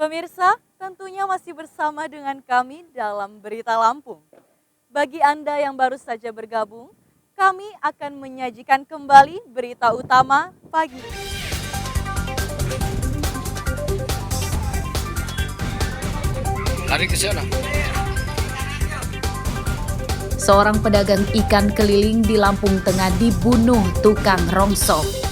Pemirsa, tentunya masih bersama dengan kami dalam Berita Lampung. Bagi Anda yang baru saja bergabung, kami akan menyajikan kembali berita utama pagi. Lari ke sana. Seorang pedagang ikan keliling di Lampung Tengah dibunuh tukang rongsok.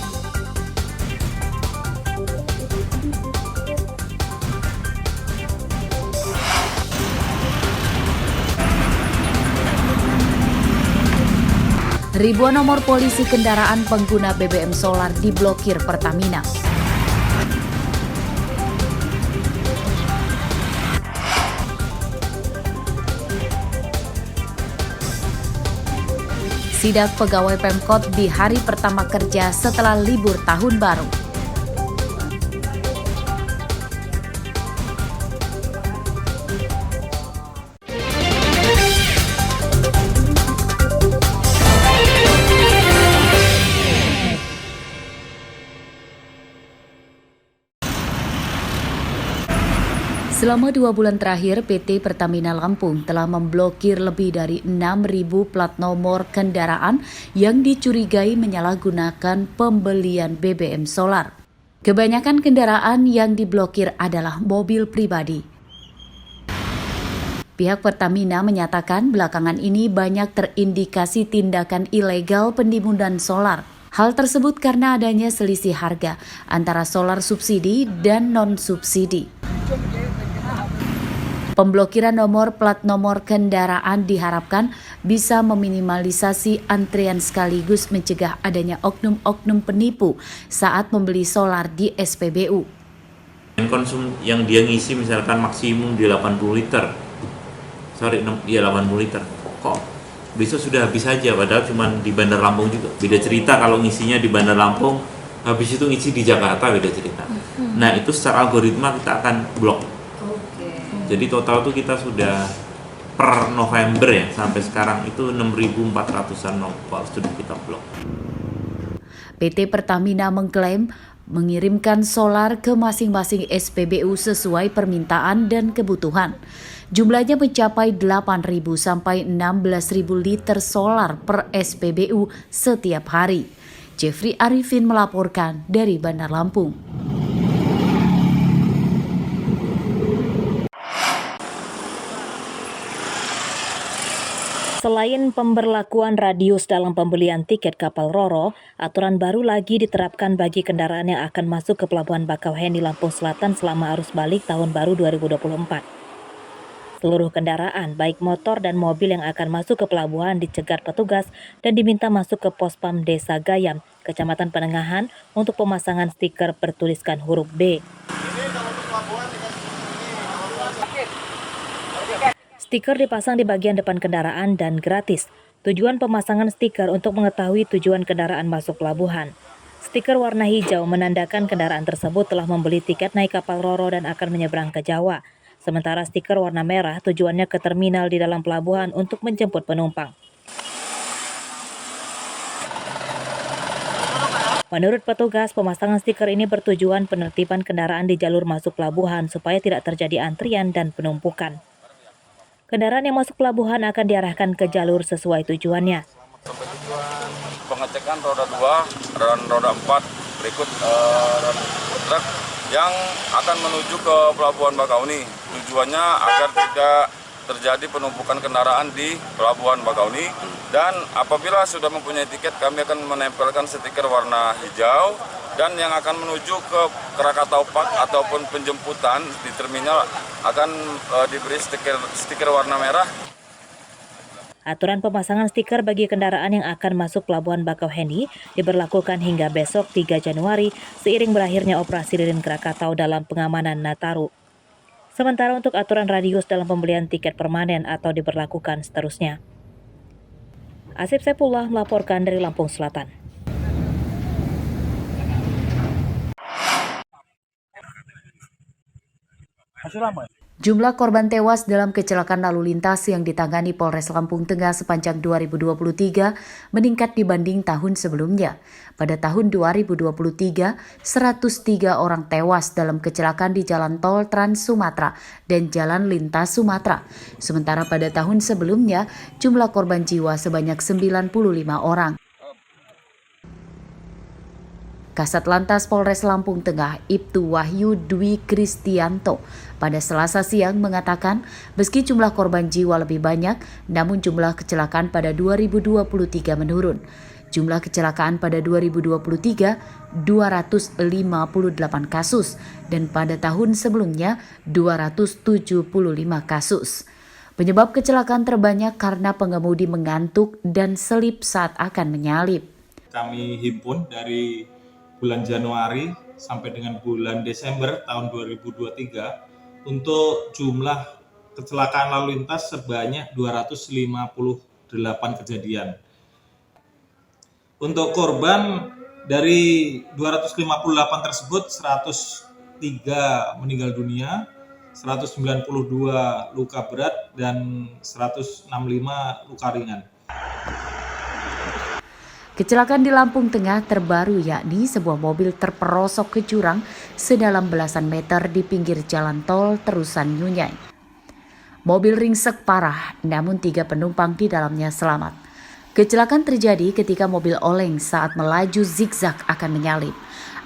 Ribuan nomor polisi kendaraan pengguna BBM solar diblokir Pertamina. Sidak pegawai Pemkot di hari pertama kerja setelah libur tahun baru. Selama 2 bulan terakhir, PT Pertamina Lampung telah memblokir lebih dari 6.000 plat nomor kendaraan yang dicurigai menyalahgunakan pembelian BBM solar. Kebanyakan kendaraan yang diblokir adalah mobil pribadi. Pihak Pertamina menyatakan belakangan ini banyak terindikasi tindakan ilegal penimbunan solar. Hal tersebut karena adanya selisih harga antara solar subsidi dan non-subsidi. Pemblokiran nomor plat nomor kendaraan diharapkan bisa meminimalisasi antrian sekaligus mencegah adanya oknum-oknum penipu saat membeli solar di SPBU. Konsum yang dia ngisi misalkan maksimum di 80 liter. 80 liter. Kok besok sudah habis saja padahal cuma di Bandar Lampung juga. Beda cerita kalau ngisinya di Bandar Lampung, habis itu ngisi di Jakarta, beda cerita. Nah, itu secara algoritma kita akan blok. Jadi total tuh kita sudah per November ya sampai sekarang itu 6.400-an nopal sudah kita blok. PT Pertamina mengklaim mengirimkan solar ke masing-masing SPBU sesuai permintaan dan kebutuhan. Jumlahnya mencapai 8.000 sampai 16.000 liter solar per SPBU setiap hari. Jeffrey Arifin melaporkan dari Bandar Lampung. Selain pemberlakuan radius dalam pembelian tiket kapal Roro, aturan baru lagi diterapkan bagi kendaraan yang akan masuk ke Pelabuhan Bakauheni Lampung Selatan selama arus balik tahun baru 2024. Seluruh kendaraan, baik motor dan mobil yang akan masuk ke pelabuhan dicegat petugas dan diminta masuk ke Pospam Desa Gayam, Kecamatan Penengahan untuk pemasangan stiker bertuliskan huruf B. Stiker dipasang di bagian depan kendaraan dan gratis. Tujuan pemasangan stiker untuk mengetahui tujuan kendaraan masuk pelabuhan. Stiker warna hijau menandakan kendaraan tersebut telah membeli tiket naik kapal Roro dan akan menyeberang ke Jawa. Sementara stiker warna merah tujuannya ke terminal di dalam pelabuhan untuk menjemput penumpang. Menurut petugas, pemasangan stiker ini bertujuan penertiban kendaraan di jalur masuk pelabuhan supaya tidak terjadi antrian dan penumpukan. Kendaraan yang masuk pelabuhan akan diarahkan ke jalur sesuai tujuannya. Sampai tujuan pengecekan roda 2 dan roda 4 berikut truk yang akan menuju ke Pelabuhan Bakauheni. Tujuannya agar tidak terjadi penumpukan kendaraan di Pelabuhan Bakauheni. Dan apabila sudah mempunyai tiket, kami akan menempelkan stiker warna hijau. Dan yang akan menuju ke Krakatau Park ataupun penjemputan di terminal akan diberi stiker warna merah. Aturan pemasangan stiker bagi kendaraan yang akan masuk Pelabuhan Bakauheni diberlakukan hingga besok 3 Januari seiring berakhirnya operasi lilin Krakatau dalam pengamanan Nataru. Sementara untuk aturan radius dalam pembelian tiket permanen atau diberlakukan seterusnya. Asif Saipullah melaporkan dari Lampung Selatan. Jumlah korban tewas dalam kecelakaan lalu lintas yang ditangani Polres Lampung Tengah sepanjang 2023 meningkat dibanding tahun sebelumnya. Pada tahun 2023, 103 orang tewas dalam kecelakaan di Jalan Tol Trans Sumatera dan Jalan Lintas Sumatera. Sementara pada tahun sebelumnya, jumlah korban jiwa sebanyak 95 orang. Kasat Lantas Polres Lampung Tengah, Ibtu Wahyu Dwi Kristianto, pada Selasa siang mengatakan meski jumlah korban jiwa lebih banyak, namun jumlah kecelakaan pada 2023 menurun. Jumlah kecelakaan pada 2023 258 kasus dan pada tahun sebelumnya 275 kasus. Penyebab kecelakaan terbanyak karena pengemudi mengantuk dan selip saat akan menyalip. Kami himpun dari bulan Januari sampai dengan bulan Desember tahun 2023 untuk jumlah kecelakaan lalu lintas sebanyak 258 kejadian. Untuk korban dari 258 tersebut 103 meninggal dunia, 192 luka berat dan 165 luka ringan. Kecelakaan di Lampung Tengah terbaru yakni sebuah mobil terperosok ke jurang sedalam belasan meter di pinggir jalan tol Terusan Nyunyai. Mobil ringsek parah, namun 3 penumpang di dalamnya selamat. Kecelakaan terjadi ketika mobil oleng saat melaju zigzag akan menyalip.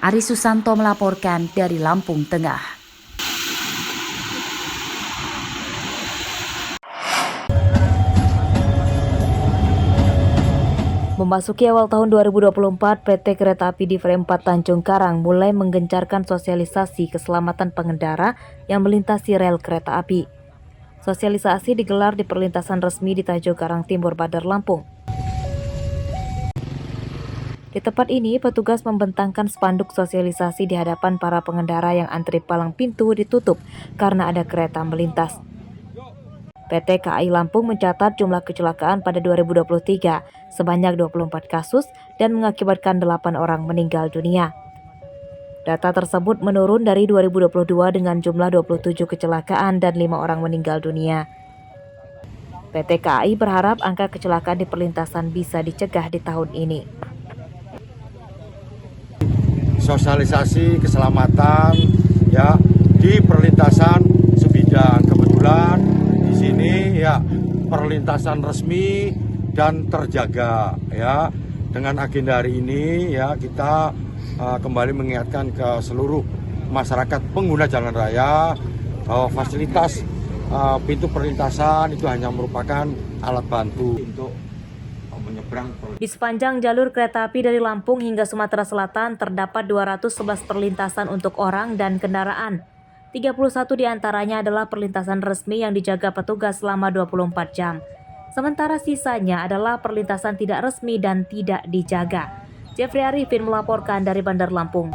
Ari Susanto melaporkan dari Lampung Tengah. Memasuki awal tahun 2024, PT Kereta Api Divre 4 Tanjung Karang mulai menggencarkan sosialisasi keselamatan pengendara yang melintasi rel kereta api. Sosialisasi digelar di perlintasan resmi di Tanjung Karang Timur, Bandar Lampung. Di tempat ini, petugas membentangkan spanduk sosialisasi di hadapan para pengendara yang antri palang pintu ditutup karena ada kereta melintas. PT KAI Lampung mencatat jumlah kecelakaan pada 2023 sebanyak 24 kasus dan mengakibatkan 8 orang meninggal dunia. Data tersebut menurun dari 2022 dengan jumlah 27 kecelakaan dan 5 orang meninggal dunia. PT KAI berharap angka kecelakaan di perlintasan bisa dicegah di tahun ini. Sosialisasi keselamatan ya di perlintasan sebidang. Kebetulan di sini ya perlintasan resmi dan terjaga ya. Dengan agenda hari ini ya kita kembali mengingatkan ke seluruh masyarakat pengguna jalan raya bahwa fasilitas pintu perlintasan itu hanya merupakan alat bantu untuk menyeberang. Di sepanjang jalur kereta api dari Lampung hingga Sumatera Selatan terdapat 211 perlintasan untuk orang dan kendaraan. 31 diantaranya adalah perlintasan resmi yang dijaga petugas selama 24 jam. Sementara sisanya adalah perlintasan tidak resmi dan tidak dijaga. Jeffrey Arifin melaporkan dari Bandar Lampung.